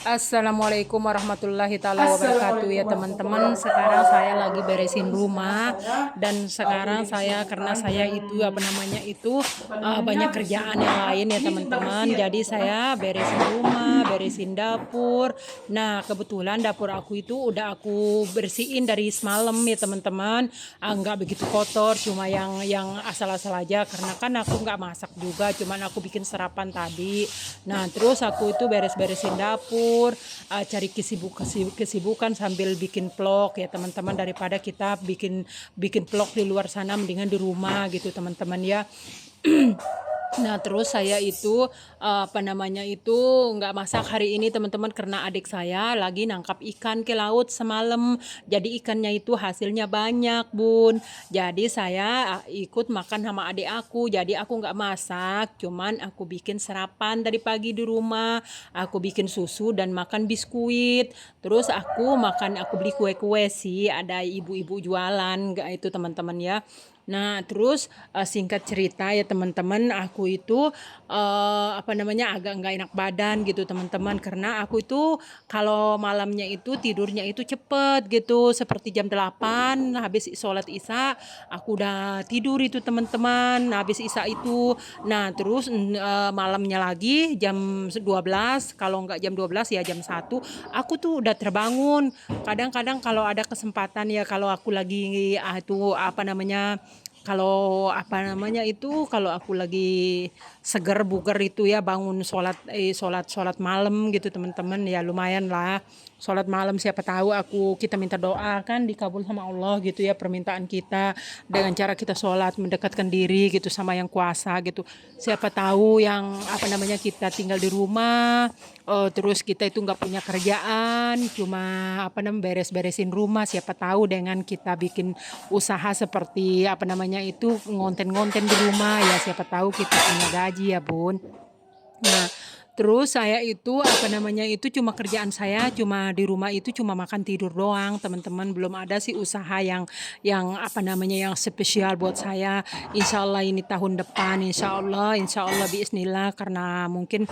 Assalamualaikum warahmatullahi taala wabarakatuh ya teman-teman. Sekarang saya lagi beresin rumah dan sekarang saya karena saya itu banyak kerjaan yang lain ya teman-teman. Jadi saya beresin rumah, beresin dapur. Nah, kebetulan dapur aku itu udah aku bersihin dari semalam ya teman-teman. Nggak begitu kotor, cuma yang asal-asal aja karena kan aku nggak masak juga, cuman aku bikin sarapan tadi. Nah, terus aku itu beres-beresin dapur, cari kesibukan sambil bikin vlog ya teman-teman, daripada kita bikin bikin vlog di luar sana mendingan di rumah gitu teman-teman ya. Nah, terus saya itu nggak masak hari ini teman-teman karena adik saya lagi nangkap ikan ke laut semalam. Jadi ikannya itu hasilnya banyak, Bun. Jadi saya ikut makan sama adik aku. Jadi aku nggak masak, cuman aku bikin sarapan dari pagi di rumah. Aku bikin susu dan makan biskuit. Terus aku beli kue-kue sih, ada ibu-ibu jualan nggak itu teman-teman ya. Nah, terus singkat cerita ya teman-teman, aku itu agak nggak enak badan gitu teman-teman, karena aku itu kalau malamnya itu tidurnya itu cepet gitu, seperti jam 8 habis sholat isya aku udah tidur itu teman-teman. Nah, habis isya itu, nah terus malamnya lagi jam 12, kalau nggak jam 12 ya jam 1 aku tuh udah terbangun. Kadang-kadang kalau ada kesempatan ya, kalau aku lagi kalau aku lagi seger buger itu ya, bangun sholat malam gitu teman-teman, ya lumayan lah sholat malam, siapa tahu kita minta doa kan dikabul sama Allah gitu ya, permintaan kita dengan cara kita sholat mendekatkan diri gitu sama yang kuasa gitu. Siapa tahu kita tinggal di rumah, terus kita itu nggak punya kerjaan, cuma beres-beresin rumah, siapa tahu dengan kita bikin usaha seperti ngonten-ngonten di rumah ya, siapa tahu kita punya gaji ya Bun. Nah, terus saya itu cuma kerjaan saya cuma di rumah itu cuma makan tidur doang, teman-teman. Belum ada sih usaha yang spesial buat saya. Insya Allah ini tahun depan, insya Allah Bismillah, karena mungkin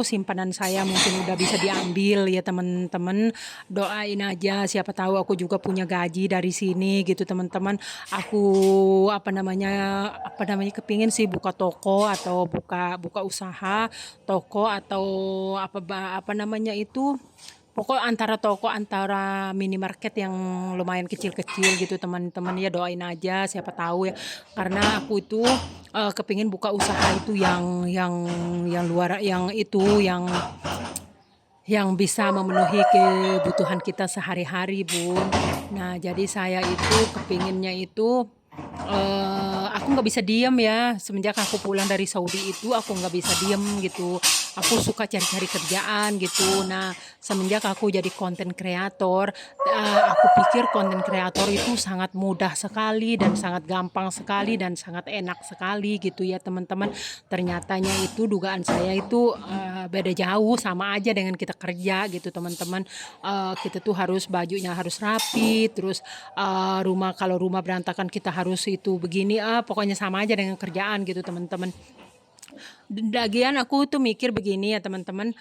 simpanan saya mungkin udah bisa diambil ya teman-teman. Doain aja, siapa tahu aku juga punya gaji dari sini gitu teman-teman. Aku kepingin sih buka toko atau buka buka usaha toko, atau pokok antara toko antara minimarket yang lumayan kecil-kecil gitu teman-teman ya. Doain aja, siapa tahu ya, karena aku itu kepingin buka usaha itu yang luar, yang bisa memenuhi kebutuhan kita sehari-hari, Bun. Nah, jadi saya itu kepinginnya itu, aku nggak bisa diem ya, semenjak aku pulang dari Saudi itu aku nggak bisa diem gitu. Aku suka cari-cari kerjaan gitu. Nah, semenjak aku jadi konten kreator, aku pikir konten kreator itu sangat mudah sekali dan sangat gampang sekali dan sangat enak sekali gitu ya teman-teman. Ternyatanya itu dugaan saya itu beda jauh, sama aja dengan kita kerja gitu teman-teman. Kita tuh harus bajunya harus rapi, terus kalau rumah berantakan kita harus itu begini, pokoknya sama aja dengan kerjaan gitu teman-teman. Lagian aku tuh mikir begini ya teman-teman,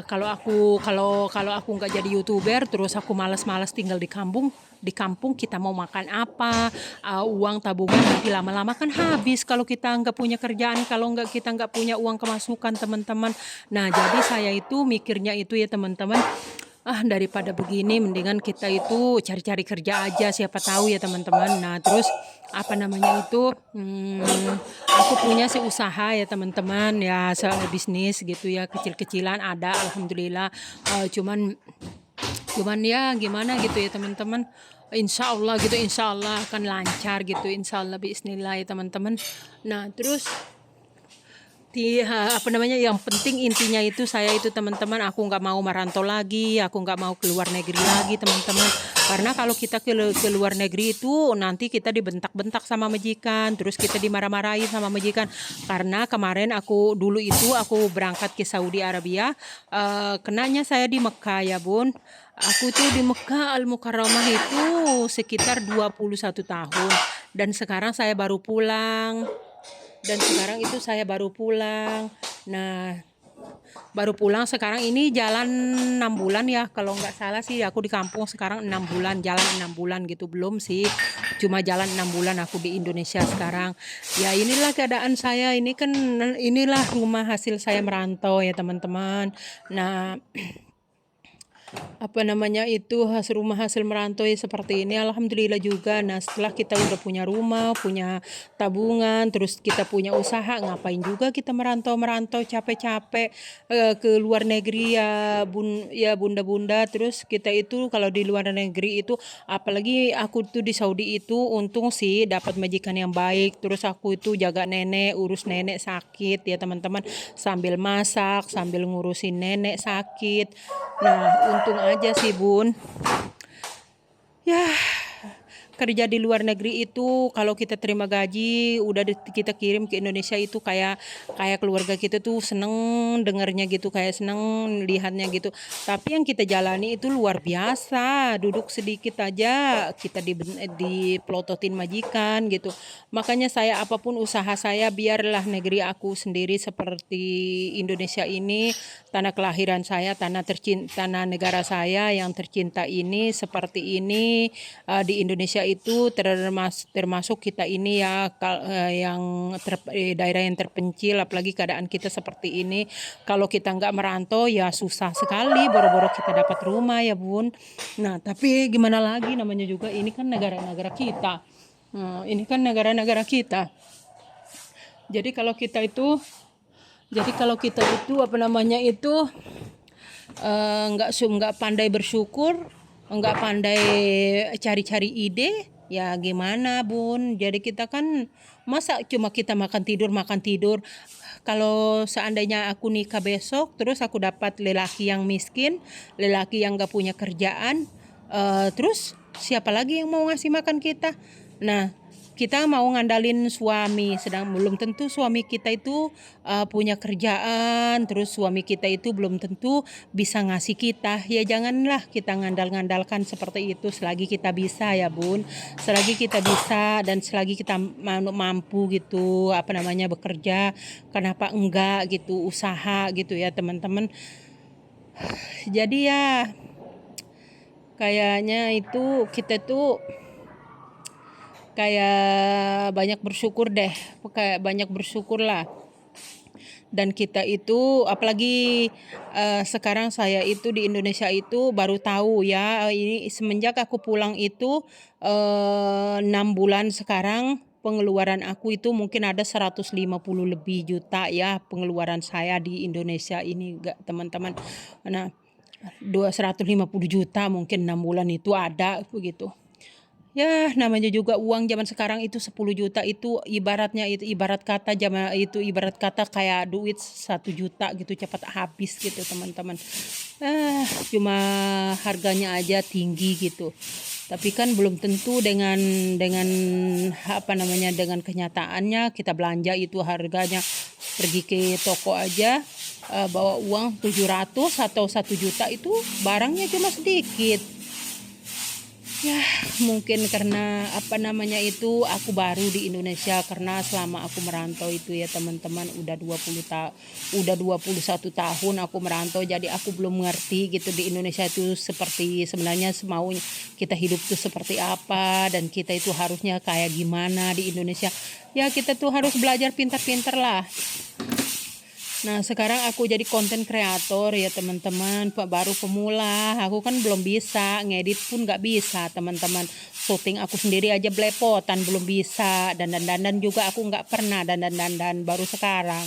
kalau aku nggak jadi youtuber, terus aku malas-malas tinggal di kampung kita mau makan apa? Uang tabungan nanti lama-lama kan habis kalau kita nggak punya kerjaan, kalau kita nggak punya uang kemasukan teman-teman. Nah, jadi saya itu mikirnya itu ya teman-teman, daripada begini mendingan kita itu cari-cari kerja aja, siapa tahu ya teman-teman. Nah, terus aku punya sih usaha ya teman-teman ya, bisnis gitu ya, kecil-kecilan ada alhamdulillah. Cuman cuman ya gimana gitu ya teman-teman. Insya Allah akan lancar gitu, insya Allah bismillah ya teman-teman. Nah, terus yang penting intinya itu saya itu teman-teman, aku nggak mau merantau lagi, aku nggak mau keluar negeri lagi teman-teman. Karena kalau kita ke luar negeri itu nanti kita dibentak-bentak sama majikan, terus kita dimarah-marahin sama majikan. Karena kemarin aku berangkat ke Saudi Arabia, kenanya saya di Mekah ya Bun. Aku tuh di Mekah Al Mukarramah itu sekitar 21 tahun, dan sekarang saya baru pulang. Nah, Baru pulang sekarang ini jalan 6 bulan ya. Kalau nggak salah sih aku di kampung sekarang 6 bulan, jalan 6 bulan gitu. Belum sih, cuma jalan 6 bulan aku di Indonesia sekarang. Ya inilah keadaan saya, ini kan inilah rumah hasil saya merantau ya teman-teman. Nah, apa namanya itu rumah hasil merantau ya seperti ini, alhamdulillah juga. Nah, setelah kita udah punya rumah, punya tabungan, terus kita punya usaha, ngapain juga kita merantau-merantau capek-capek ke luar negeri ya ya bunda-bunda. Terus kita itu kalau di luar negeri itu, apalagi aku tuh di Saudi itu untung sih dapat majikan yang baik. Terus aku itu jaga nenek, urus nenek sakit ya teman-teman, sambil masak, sambil ngurusin nenek sakit. Nah, untung aja sih Bun. Ya, kerja di luar negeri itu kalau kita terima gaji udah kita kirim ke Indonesia itu kayak kayak keluarga kita tuh seneng dengernya gitu, kayak seneng lihatnya gitu. Tapi yang kita jalani itu luar biasa, duduk sedikit aja kita dipelototin majikan gitu. Makanya saya apapun usaha saya, biarlah negeri aku sendiri seperti Indonesia ini, tanah kelahiran saya, tanah tercinta, tanah negara saya yang tercinta ini seperti ini. Di Indonesia itu termasuk kita ini ya yang daerah yang terpencil, apalagi keadaan kita seperti ini. Kalau kita nggak merantau ya susah sekali, boro-boro kita dapat rumah ya Bun. Nah, tapi gimana lagi, namanya juga ini kan negara-negara kita. Ini kan negara-negara kita. Jadi kalau kita itu apa namanya itu nggak pandai bersyukur, nggak pandai cari-cari ide, ya gimana Bun? Jadi kita kan masa cuma kita makan tidur. Kalau seandainya aku nikah besok, terus aku dapat lelaki yang miskin, lelaki yang nggak punya kerjaan, terus siapa lagi yang mau ngasih makan kita? Nah, kita mau ngandalin suami, sedang belum tentu suami kita itu punya kerjaan, terus suami kita itu belum tentu bisa ngasih kita. Ya janganlah kita ngandalkan seperti itu selagi kita bisa ya Bun. Selagi kita bisa dan selagi kita mampu gitu, apa namanya, bekerja, kenapa enggak gitu, usaha gitu ya teman-teman. Jadi ya kayaknya itu kita tuh kayak banyak bersyukur deh, kayak banyak bersyukur lah. Dan kita itu apalagi sekarang saya itu di Indonesia itu baru tahu ya, ini semenjak aku pulang itu 6 bulan sekarang, pengeluaran aku itu mungkin ada 150 lebih juta ya pengeluaran saya di Indonesia ini enggak teman-teman. Nah, 250 juta mungkin 6 bulan itu ada begitu. Ya, namanya juga uang zaman sekarang itu 10 juta itu ibaratnya itu ibarat kata kayak duit 1 juta gitu cepat habis gitu teman-teman. Cuma harganya aja tinggi gitu. Tapi kan belum tentu dengan apa namanya, dengan kenyataannya kita belanja itu harganya, pergi ke toko aja bawa uang 700 atau 1 juta itu barangnya cuma sedikit. Ya, mungkin karena apa namanya itu aku baru di Indonesia, karena selama aku merantau itu ya teman-teman udah 21 tahun aku merantau, jadi aku belum ngerti gitu di Indonesia itu seperti sebenarnya semaunya kita hidup tuh seperti apa dan kita itu harusnya kayak gimana di Indonesia. Ya kita tuh harus belajar pintar-pintar lah. Nah, sekarang aku jadi konten kreator ya teman-teman, baru pemula. Aku kan belum bisa, ngedit pun nggak bisa teman-teman. Syuting aku sendiri aja belepotan belum bisa. Dandan juga aku nggak pernah dandan baru sekarang.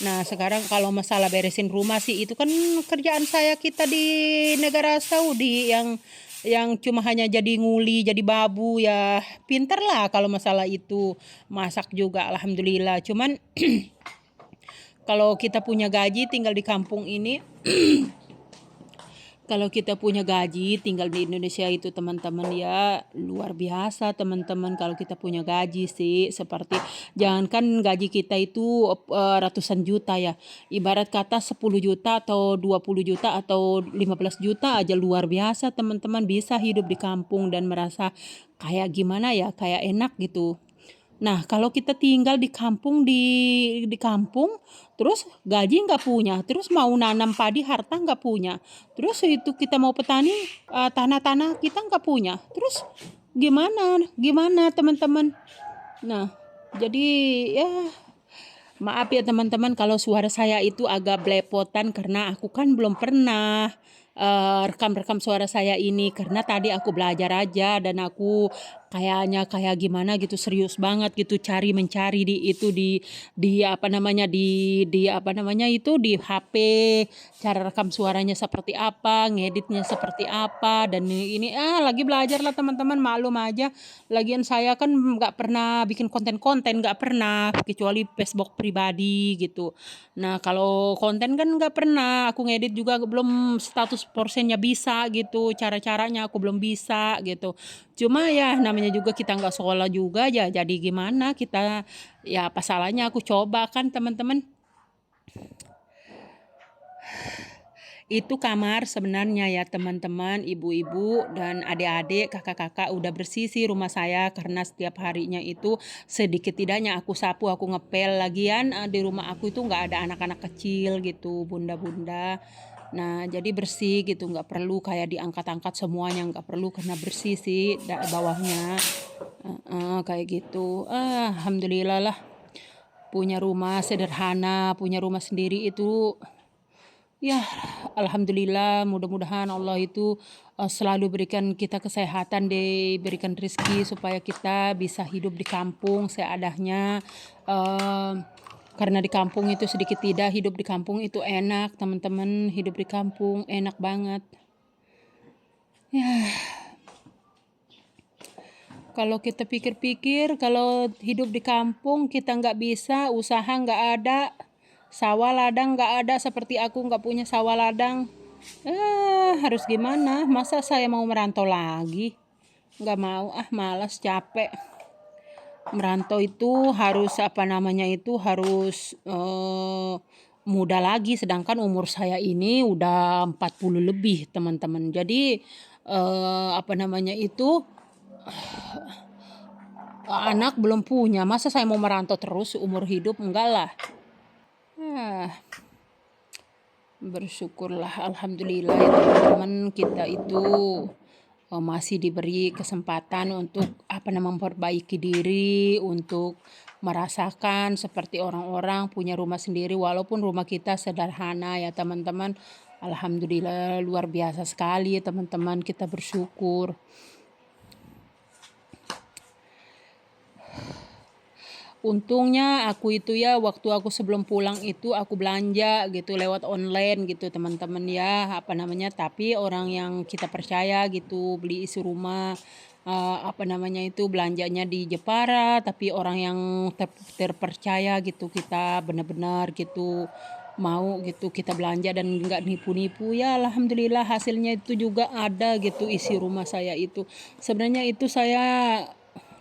Nah, sekarang kalau masalah beresin rumah sih itu kan kerjaan saya kita di negara Saudi yang cuma hanya jadi nguli, jadi babu ya. Pinter lah kalau masalah itu. Masak juga alhamdulillah. Cuman kalau kita punya gaji tinggal di kampung ini, kalau kita punya gaji tinggal di Indonesia itu teman-teman ya luar biasa teman-teman. Kalau kita punya gaji sih seperti, jangankan gaji kita itu ratusan juta ya, ibarat kata 10 juta atau 20 juta atau 15 juta aja luar biasa teman-teman, bisa hidup di kampung dan merasa kayak gimana ya, kayak enak gitu. Nah, kalau kita tinggal di kampung, terus gaji nggak punya, terus mau nanam padi harta nggak punya, terus itu kita mau petani, tanah-tanah kita nggak punya, terus gimana gimana teman-teman? Nah, jadi ya maaf ya teman-teman kalau suara saya itu agak belepotan karena aku kan belum pernah rekam-rekam suara saya ini karena tadi aku belajar aja dan aku kayaknya kayak gimana gitu serius banget gitu mencari di apa namanya di apa namanya itu di HP cara rekam suaranya seperti apa, ngeditnya seperti apa dan ini lagi belajar lah teman-teman maklum aja. Lagian saya kan nggak pernah bikin konten-konten, nggak pernah, kecuali Facebook pribadi gitu. Nah kalau konten kan nggak pernah, aku ngedit juga belum 100% bisa gitu, cara-caranya aku belum bisa gitu. Cuma ya namanya juga kita nggak sekolah juga ya, jadi gimana kita ya apa salahnya aku coba kan teman-teman. Itu kamar sebenarnya ya teman-teman, ibu-ibu dan adik-adik, kakak-kakak udah bersih sih rumah saya karena setiap harinya itu sedikit tidaknya aku sapu, aku ngepel. Lagian di rumah aku itu nggak ada anak-anak kecil gitu, bunda-bunda. Nah jadi bersih gitu, nggak perlu kayak diangkat-angkat semuanya, nggak perlu karena bersih sih bawahnya. Kayak gitu. Alhamdulillah lah punya rumah sederhana, punya rumah sendiri itu ya, alhamdulillah, mudah-mudahan Allah itu selalu berikan kita kesehatan, diberikan rezeki supaya kita bisa hidup di kampung seadanya. Eh, karena di kampung itu sedikit tidak hidup di kampung itu enak, teman-teman. Hidup di kampung enak banget. Ya, kalau kita pikir-pikir, kalau hidup di kampung kita nggak bisa, usaha nggak ada, sawah ladang nggak ada, seperti aku nggak punya sawah ladang. Harus gimana? Masa saya mau merantau lagi? Nggak mau, malas, capek. Merantau itu harus apa namanya itu harus muda lagi, sedangkan umur saya ini udah 40 lebih teman-teman. Jadi apa namanya itu anak belum punya, masa saya mau merantau terus umur hidup? Enggak lah. Bersyukurlah, alhamdulillah ya teman-teman, kita itu masih diberi kesempatan untuk memperbaiki diri, untuk merasakan seperti orang-orang punya rumah sendiri walaupun rumah kita sederhana ya teman-teman. Alhamdulillah luar biasa sekali ya teman-teman, kita bersyukur. Untungnya aku itu ya waktu aku sebelum pulang itu aku belanja gitu lewat online gitu teman-teman ya tapi orang yang kita percaya gitu beli isi rumah itu belanjanya di Jepara tapi orang yang terpercaya gitu kita benar-benar gitu mau gitu kita belanja dan nggak nipu-nipu ya alhamdulillah hasilnya itu juga ada gitu isi rumah saya itu sebenarnya itu saya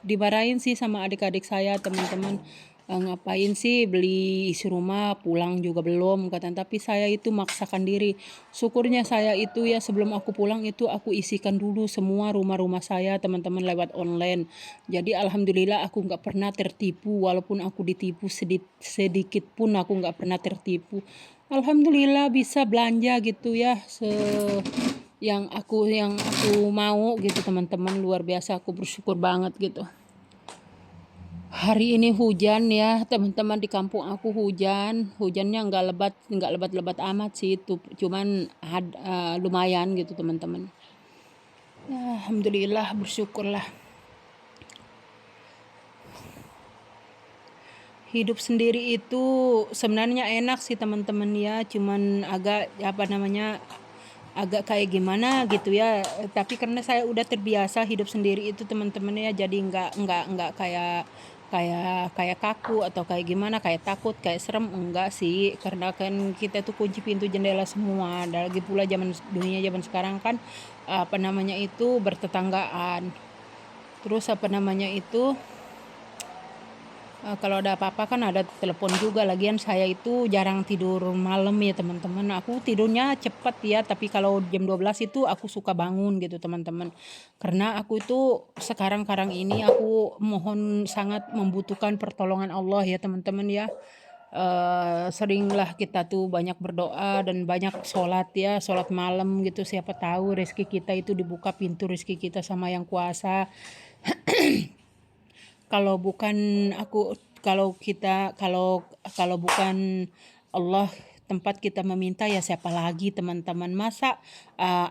dimarahin sih sama adik-adik saya teman-teman. Ngapain sih beli isi rumah pulang juga belum kata tapi saya itu maksakan diri syukurnya saya itu ya sebelum aku pulang itu aku isikan dulu semua rumah-rumah saya teman-teman lewat online jadi alhamdulillah aku nggak pernah tertipu walaupun aku ditipu sedikit pun aku nggak pernah tertipu alhamdulillah bisa belanja gitu ya yang aku mau gitu teman-teman luar biasa aku bersyukur banget gitu. Hari ini hujan ya teman-teman di kampung aku hujannya nggak lebat-lebat amat sih itu cuman lumayan gitu teman-teman ya, alhamdulillah bersyukurlah hidup sendiri itu sebenarnya enak sih teman-teman ya cuman agak kayak gimana gitu ya tapi karena saya udah terbiasa hidup sendiri itu teman-teman ya jadi nggak kayak kaku atau kayak gimana kayak takut kayak serem enggak sih karena kan kita tuh kunci pintu jendela semua dan lagi pula zaman sekarang kan bertetanggaan terus Kalau ada apa-apa kan ada telepon juga. Lagian saya itu jarang tidur malam ya teman-teman. Aku tidurnya cepat ya, tapi kalau jam 12 itu aku suka bangun gitu teman-teman. Karena aku itu sekarang ini aku mohon sangat membutuhkan pertolongan Allah ya teman-teman ya. Seringlah kita tuh banyak berdoa dan banyak sholat ya, sholat malam gitu. Siapa tahu rezeki kita itu dibuka pintu rezeki kita sama yang kuasa. Kalau bukan aku kalau bukan Allah tempat kita meminta, ya siapa lagi teman-teman. Masa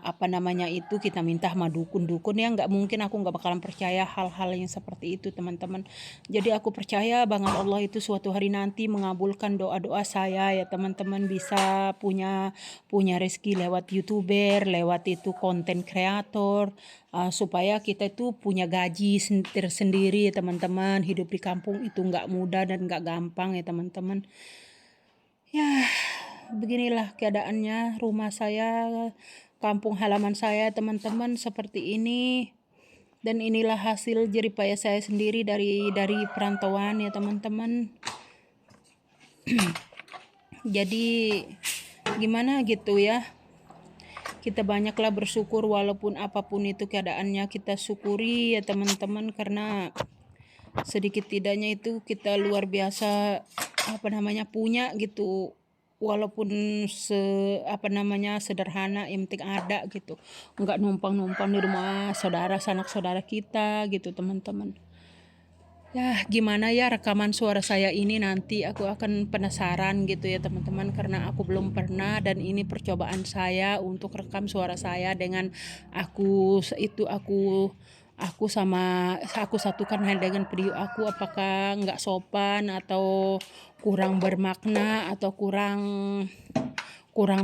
apa namanya itu kita minta sama dukun-dukun, ya nggak mungkin. Aku nggak bakalan percaya hal-hal yang seperti itu teman-teman. Jadi aku percaya banget Allah itu suatu hari nanti mengabulkan doa-doa saya ya teman-teman. Bisa punya punya rezeki lewat YouTuber, lewat itu konten kreator, supaya kita itu punya gaji tersendiri ya teman-teman. Hidup di kampung itu nggak mudah dan nggak gampang ya teman-teman. Ya, beginilah keadaannya rumah saya, kampung halaman saya teman-teman, seperti ini. Dan inilah hasil jeripaya saya sendiri dari perantauan ya teman-teman. Jadi gimana gitu ya, kita banyaklah bersyukur walaupun apapun itu keadaannya, kita syukuri ya teman-teman. Karena sedikit tidaknya itu kita luar biasa punya gitu, walaupun sederhana, yang penting ada gitu, nggak numpang-numpang di rumah saudara sanak saudara kita gitu teman-teman. Ya gimana ya rekaman suara saya ini, nanti aku akan penasaran gitu ya teman-teman, karena aku belum pernah, dan ini percobaan saya untuk rekam suara saya dengan aku satukan dengan video aku. Apakah nggak sopan atau kurang bermakna atau kurang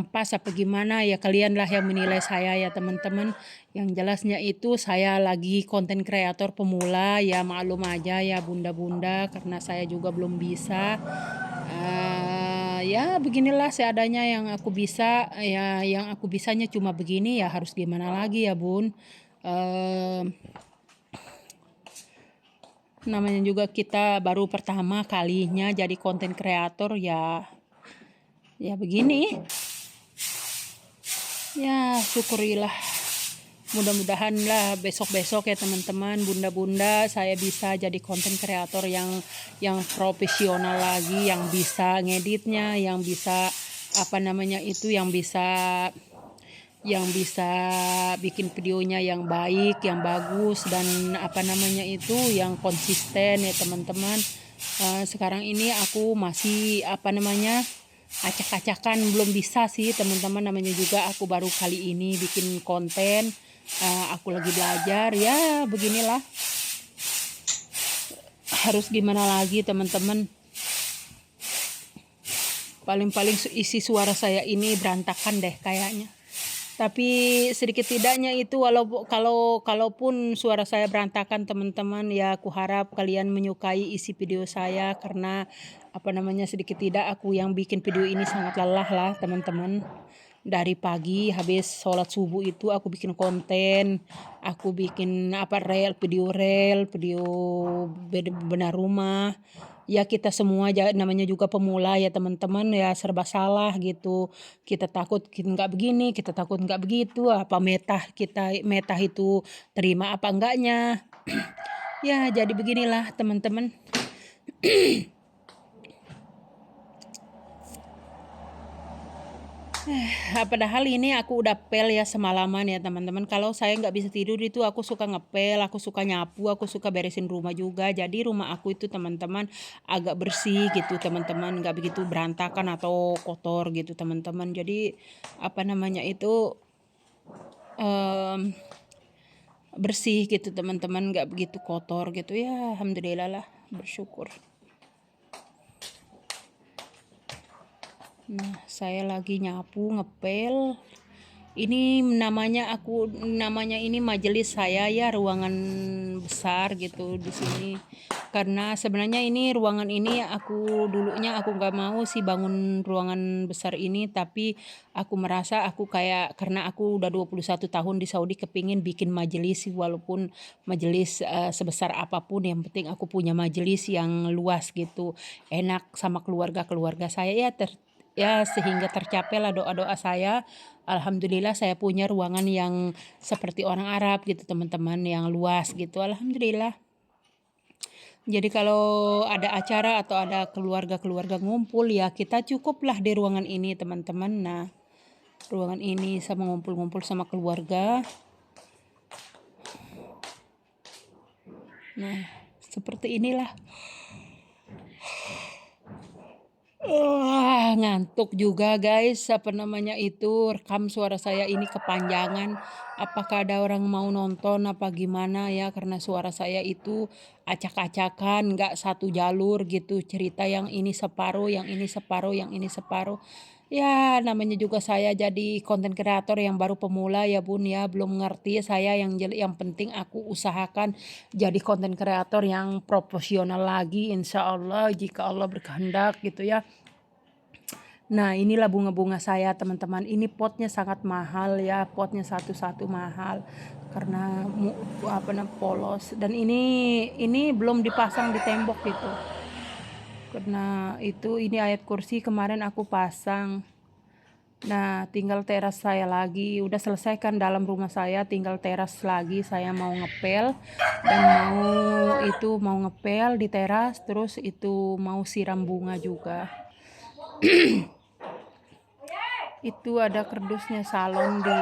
pas apa gimana ya, kalian lah yang menilai saya ya teman-teman. Yang jelasnya itu saya lagi konten kreator pemula ya, maklum aja ya bunda-bunda, karena saya juga belum bisa. Ya beginilah seadanya yang aku bisa ya, yang aku bisanya cuma begini ya, harus gimana lagi ya bun. Namanya juga kita baru pertama kalinya jadi konten kreator ya begini ya, syukurilah. Mudah-mudahan lah besok-besok ya teman-teman, bunda-bunda, saya bisa jadi konten kreator yang profesional lagi, yang bisa ngeditnya, yang bisa yang bisa bikin videonya yang baik, yang bagus, dan yang konsisten ya teman-teman. Sekarang ini aku masih acak-acakan, belum bisa sih teman-teman. Namanya juga aku baru kali ini bikin konten. Aku lagi belajar ya, beginilah, harus gimana lagi teman-teman. Paling isi suara saya ini berantakan deh kayaknya, tapi sedikit tidaknya itu kalaupun suara saya berantakan teman-teman, ya aku harap kalian menyukai isi video saya. Karena sedikit tidak aku yang bikin video ini sangat lelah lah teman-teman. Dari pagi habis sholat subuh itu aku bikin konten, aku bikin video benar rumah. Ya kita semua namanya juga pemula ya teman-teman, ya serba salah gitu. Kita takut nggak begini, kita takut nggak begitu, apa meta itu terima apa enggaknya. Ya jadi beginilah teman-teman. Padahal ini aku udah pel ya semalaman ya teman-teman. Kalau saya nggak bisa tidur itu aku suka ngepel, aku suka nyapu, aku suka beresin rumah juga. Jadi rumah aku itu teman-teman agak bersih gitu teman-teman, nggak begitu berantakan atau kotor gitu teman-teman. Jadi bersih gitu teman-teman, nggak begitu kotor gitu ya. Alhamdulillah lah, bersyukur. Nah saya lagi nyapu, ngepel, Ini namanya ini majelis saya ya, ruangan besar gitu di sini. Karena sebenarnya ini ruangan ini dulunya aku nggak mau sih bangun ruangan besar ini, tapi aku merasa aku kayak karena aku udah 21 tahun di Saudi kepingin bikin majelis sih, walaupun majelis sebesar apapun yang penting aku punya majelis yang luas gitu. Enak sama keluarga-keluarga saya ya ya sehingga tercapailah doa-doa saya. Alhamdulillah saya punya ruangan yang seperti orang Arab gitu teman-teman, yang luas gitu. Alhamdulillah. Jadi kalau ada acara atau ada keluarga-keluarga ngumpul ya kita cukuplah di ruangan ini teman-teman. Nah, ruangan ini sama ngumpul-ngumpul sama keluarga. Nah, seperti inilah. Ngantuk juga guys, apa namanya itu, rekam suara saya ini kepanjangan. Apakah ada orang mau nonton apa gimana ya, karena suara saya itu acak-acakan, nggak satu jalur gitu, cerita yang ini separuh, yang ini separuh, yang ini separuh. Ya namanya juga saya jadi konten kreator yang baru pemula ya bun ya, belum ngerti saya, yang penting aku usahakan jadi konten kreator yang profesional lagi insya Allah jika Allah berkehendak gitu ya. Nah inilah bunga-bunga saya teman-teman, ini potnya sangat mahal ya, potnya satu-satu mahal karena polos, dan ini belum dipasang di tembok gitu, karena ini ayat kursi kemarin aku pasang. Nah tinggal teras saya lagi, udah selesaikan dalam rumah saya, tinggal teras lagi, saya mau ngepel dan mau ngepel di teras, terus itu mau siram bunga juga. Itu ada kardusnya salon di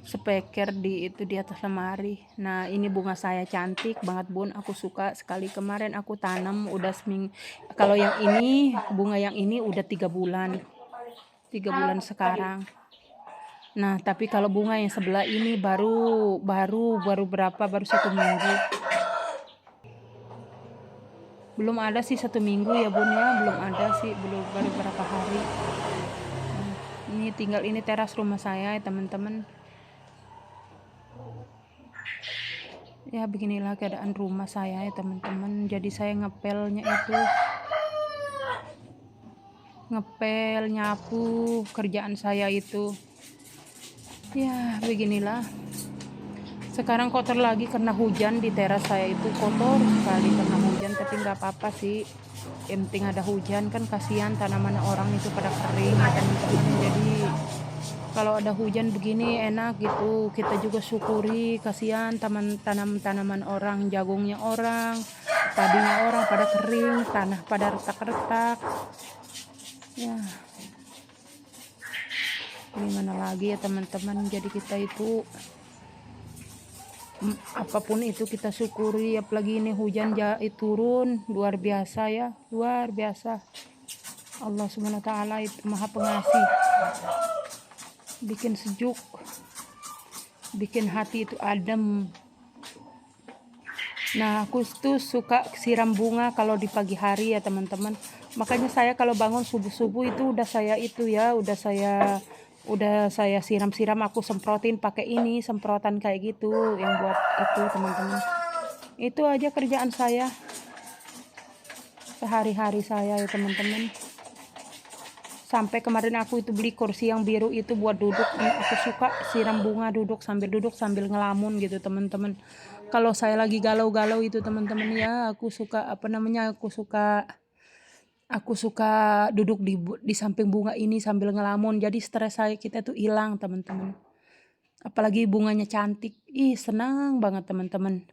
speaker di atas lemari. Nah ini bunga saya cantik banget bun, aku suka sekali. Kemarin aku tanam udah seminggu. Kalau yang ini bunga yang ini udah 3 bulan sekarang. Nah tapi kalau bunga yang sebelah ini baru 1 minggu. Belum ada sih 1 minggu ya bun ya, belum ada sih, baru berapa hari. Ini tinggal ini teras rumah saya ya teman-teman. Ya beginilah keadaan rumah saya ya teman-teman. Jadi saya ngepelnya itu ngepel, nyapu, kerjaan saya itu. Ya beginilah. Sekarang kotor lagi karena hujan, di teras saya itu kotor sekali karena hujan, tapi nggak apa-apa sih. Yang penting ada hujan, kan kasihan tanaman orang itu pada kering ya teman-teman. Jadi kalau ada hujan begini enak gitu, kita juga syukuri. Kasihan tanaman orang, jagungnya orang, padinya orang pada kering, tanah pada retak-retak ya. Gimana lagi ya teman-teman, jadi kita itu apapun itu kita syukuri, apalagi ini hujan turun luar biasa ya, luar biasa. Allah Subhanahu wa taala itu Maha Pengasih, bikin sejuk, bikin hati itu adem. Nah aku tuh suka siram bunga kalau di pagi hari ya teman-teman, makanya saya kalau bangun subuh-subuh itu udah saya siram-siram, aku semprotin pakai semprotan kayak gitu yang buat itu teman-teman. Itu aja kerjaan saya sehari-hari saya ya teman-teman. Sampai kemarin aku itu beli kursi yang biru itu buat duduk. Aku suka siram bunga, duduk sambil ngelamun gitu teman-teman. Kalau saya lagi galau-galau itu teman-teman ya, aku suka aku suka duduk di samping bunga ini sambil ngelamun. Jadi stres kita tuh hilang teman-teman. Apalagi bunganya cantik. Senang banget teman-teman.